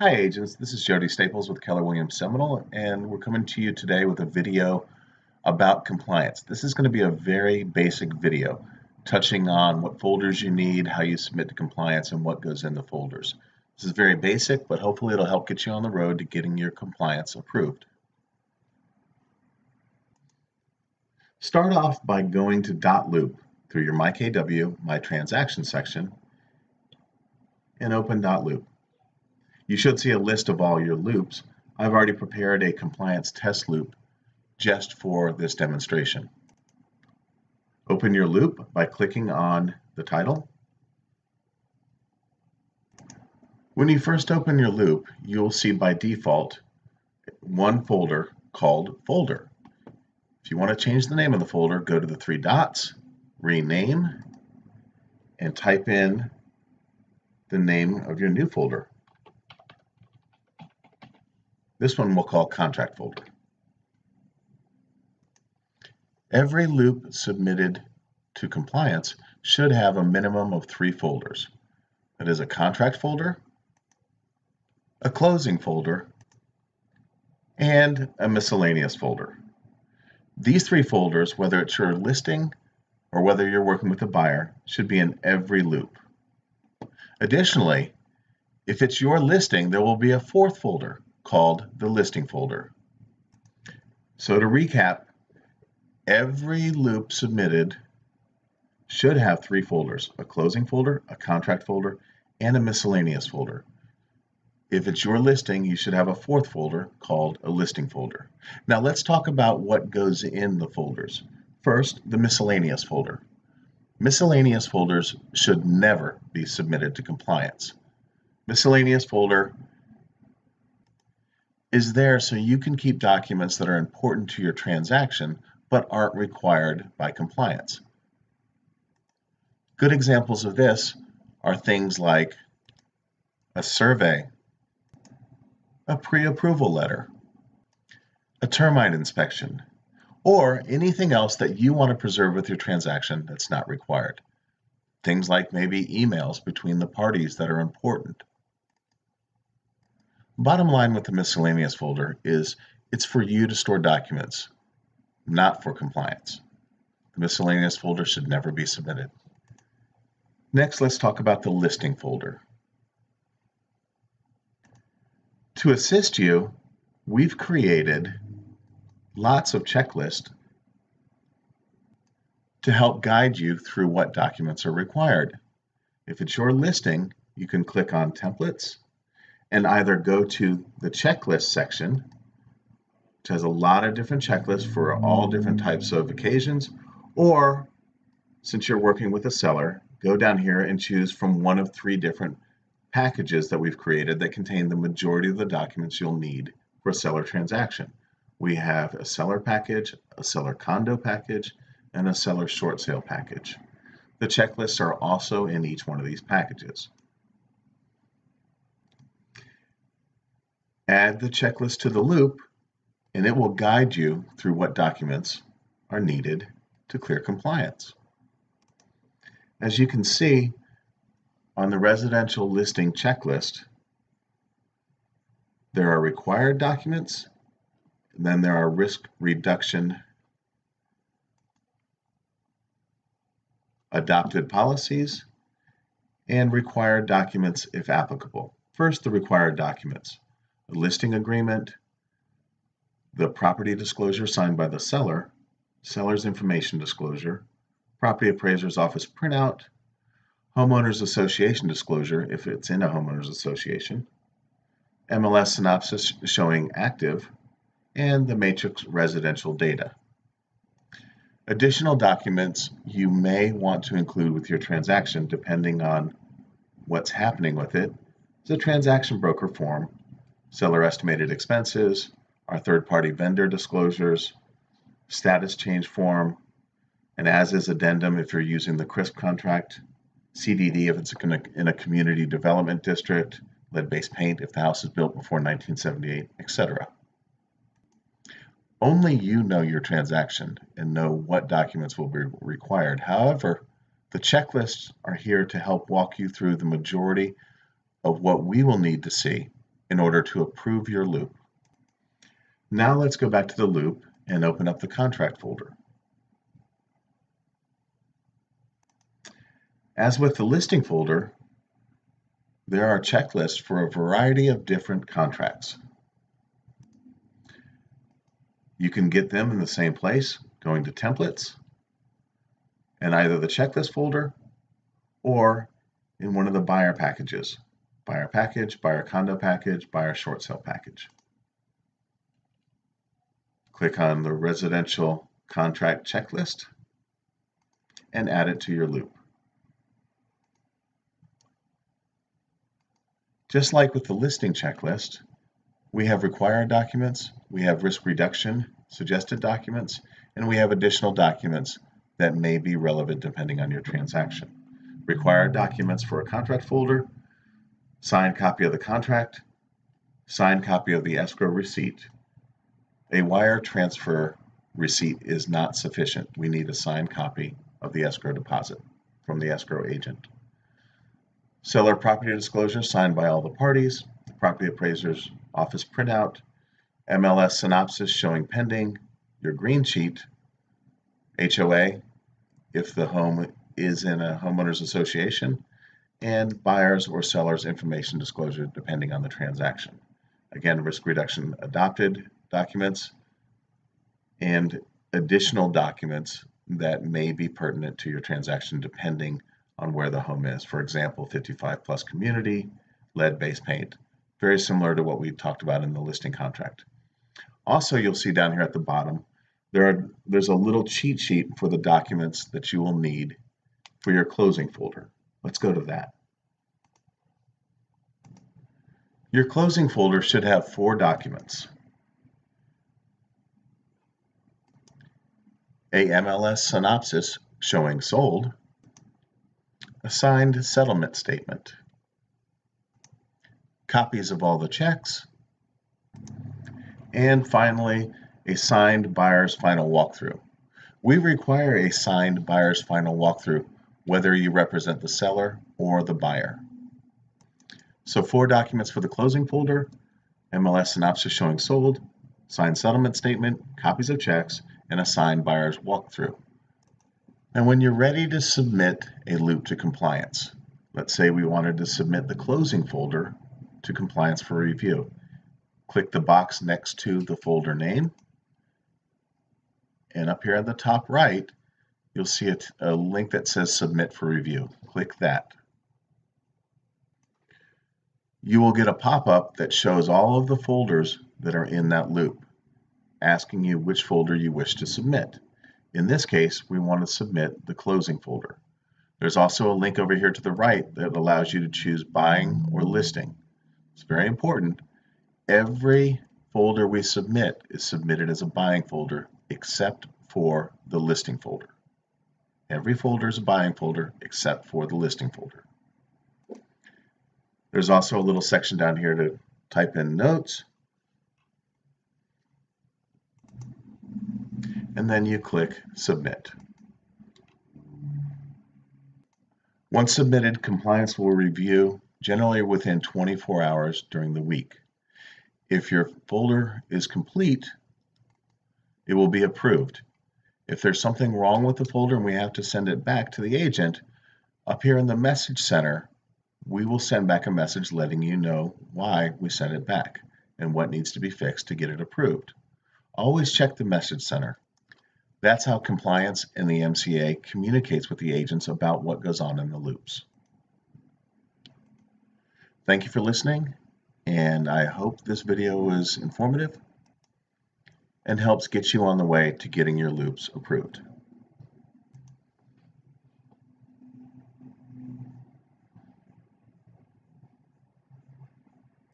Hi agents, this is Jody Staples with Keller Williams-Seminole, and we're coming to you today with a video about compliance. This is going to be a very basic video touching on what folders you need, how you submit to compliance, and what goes in the folders. This is very basic, but hopefully it'll help get you on the road to getting your compliance approved. Start off by going to .loop through your MyKW, My Transaction section, and open .loop. You should see a list of all your loops. I've already prepared a compliance test loop just for this demonstration. Open your loop by clicking on the title. When you first open your loop, you'll see by default one folder called Folder. If you want to change the name of the folder, go to the three dots, rename, and type in the name of your new folder. This one we'll call Contract Folder. Every loop submitted to compliance should have a minimum of 3 folders. That is a contract folder, a closing folder, and a miscellaneous folder. These 3 folders, whether it's your listing or whether you're working with a buyer, should be in every loop. Additionally, if it's your listing, there will be a 4th folder called the listing folder. So to recap, every loop submitted should have 3 folders: a closing folder, a contract folder, and a miscellaneous folder. If it's your listing, you should have a 4th folder called a listing folder. Now let's talk about what goes in the folders. First, the miscellaneous folder. Miscellaneous folders should never be submitted to compliance. Miscellaneous folder is there so you can keep documents that are important to your transaction but aren't required by compliance. Good examples of this are things like a survey, a pre-approval letter, a termite inspection, or anything else that you want to preserve with your transaction that's not required. Things like maybe emails between the parties that are important. Bottom line with the miscellaneous folder is it's for you to store documents, not for compliance. The miscellaneous folder should never be submitted. Next, let's talk about the listing folder. To assist you, we've created lots of checklists to help guide you through what documents are required. If it's your listing, you can click on Templates and either go to the checklist section, which has a lot of different checklists for all different types of occasions, or since you're working with a seller, go down here and choose from one of 3 different packages that we've created that contain the majority of the documents you'll need for a seller transaction. We have a seller package, a seller condo package, and a seller short sale package. The checklists are also in each one of these packages. Add the checklist to the loop, and it will guide you through what documents are needed to clear compliance. As you can see on the residential listing checklist, there are required documents, and then there are risk reduction adopted policies, and required documents if applicable. First, the required documents: a listing agreement, the property disclosure signed by the seller, seller's information disclosure, property appraiser's office printout, homeowners association disclosure if it's in a homeowners association, MLS synopsis showing active, and the matrix residential data. Additional documents you may want to include with your transaction, depending on what's happening with it, is a transaction broker form, seller estimated expenses, our third-party vendor disclosures, status change form, an as-is addendum if you're using the CRISP contract, CDD if it's in a community development district, lead-based paint if the house is built before 1978, etc. Only you know your transaction and know what documents will be required. However, the checklists are here to help walk you through the majority of what we will need to see in order to approve your loop. Now let's go back to the loop and open up the contract folder. As with the listing folder, there are checklists for a variety of different contracts. You can get them in the same place, going to Templates, and either the checklist folder or in one of the buyer packages. Buyer package, buyer condo package, buyer short sale package. Click on the residential contract checklist and add it to your loop. Just like with the listing checklist, we have required documents, we have risk reduction suggested documents, and we have additional documents that may be relevant depending on your transaction. Required documents for a contract folder: signed copy of the contract, signed copy of the escrow receipt. A wire transfer receipt is not sufficient. We need a signed copy of the escrow deposit from the escrow agent. Seller property disclosure signed by all the parties, property appraiser's office printout, MLS synopsis showing pending, your green sheet, HOA if the home is in a homeowners association, and buyer's or seller's information disclosure depending on the transaction. Again, risk reduction adopted documents and additional documents that may be pertinent to your transaction depending on where the home is. For example, 55 plus community, lead-based paint. Very similar to what we talked about in the listing contract. Also, you'll see down here at the bottom, there's a little cheat sheet for the documents that you will need for your closing folder. Let's go to that. Your closing folder should have 4 documents. A MLS synopsis showing sold, a signed settlement statement, copies of all the checks, and finally, a signed buyer's final walkthrough. We require a signed buyer's final walkthrough whether you represent the seller or the buyer. So 4 documents for the closing folder: MLS synopsis showing sold, signed settlement statement, copies of checks, and a signed buyer's walkthrough. And when you're ready to submit a loop to compliance, let's say we wanted to submit the closing folder to compliance for review. Click the box next to the folder name, and up here at the top right, you'll see a link that says Submit for Review. Click that. You will get a pop-up that shows all of the folders that are in that loop, asking you which folder you wish to submit. In this case, we want to submit the closing folder. There's also a link over here to the right that allows you to choose buying or listing. It's very important. Every folder we submit is submitted as a buying folder except for the listing folder. Every folder is a buying folder except for the listing folder. There's also a little section down here to type in notes. And then you click Submit. Once submitted, compliance will review generally within 24 hours during the week. If your folder is complete, it will be approved. If there's something wrong with the folder and we have to send it back to the agent, up here in the message center, we will send back a message letting you know why we sent it back and what needs to be fixed to get it approved. Always check the message center. That's how compliance and the MCA communicates with the agents about what goes on in the loops. Thank you for listening, and I hope this video was informative and helps get you on the way to getting your loops approved.